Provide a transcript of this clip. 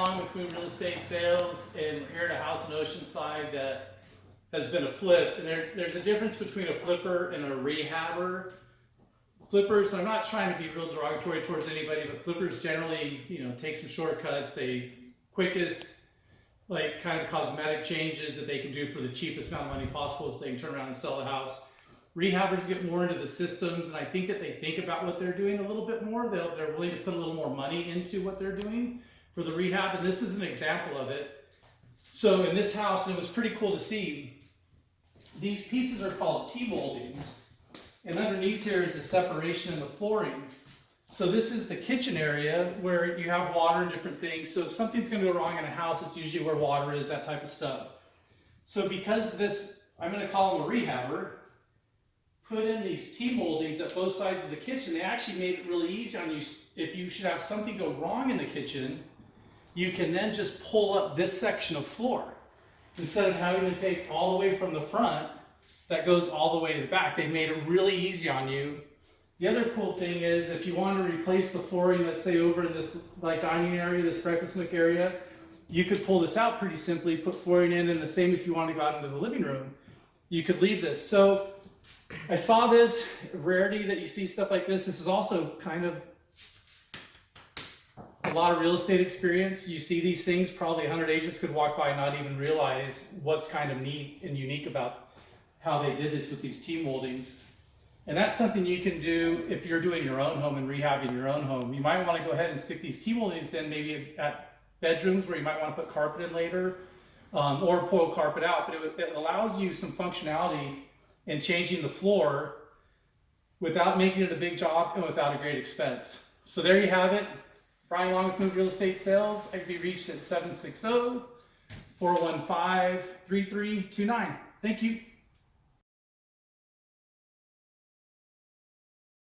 Long with Moov Real Estate Sales, and we're here at a house in Oceanside that has been a flip. And there's a difference between a flipper and a rehabber. Flippers, I'm not trying to be real derogatory towards anybody, but flippers generally, take some shortcuts. They quickest, like kind of cosmetic changes that they can do for the cheapest amount of money possible so they can turn around and sell the house. Rehabbers get more into the systems, and I think that they think about what they're doing a little bit more. They're willing to put a little more money into what they're doing for the rehab, and this is an example of it. So in this house, and it was pretty cool to see, these pieces are called T-mouldings, and underneath here is a separation in the flooring. So this is the kitchen area where you have water and different things. So if something's going to go wrong in a house, it's usually where water is, that type of stuff. So because this, I'm going to call them a rehabber, put in these T-mouldings at both sides of the kitchen. They actually made it really easy on you. If you should have something go wrong in the kitchen, you can then just pull up this section of floor instead of having to take all the way from the front that goes all the way to the back. They made it really easy on you. The other cool thing is if you want to replace the flooring, let's say over in this dining area, this breakfast nook area, you could pull this out pretty simply, put flooring in, and the same if you want to go out into the living room. You could leave this. So I saw this rarity that you see stuff like this. This is also kind of a lot of real estate experience. You see these things, probably 100 agents could walk by and not even realize what's kind of neat and unique about how they did this with these T-mouldings. And that's something you can do if you're doing your own home and rehabbing your own home. You might want to go ahead and stick these T-mouldings in maybe at bedrooms where you might want to put carpet in later, or pull carpet out, but it allows you some functionality and changing the floor without making it a big job and without a great expense. So there you have it. Brian Long with Moov Real Estate Sales. I can be reached at 760-415-3329. Thank you.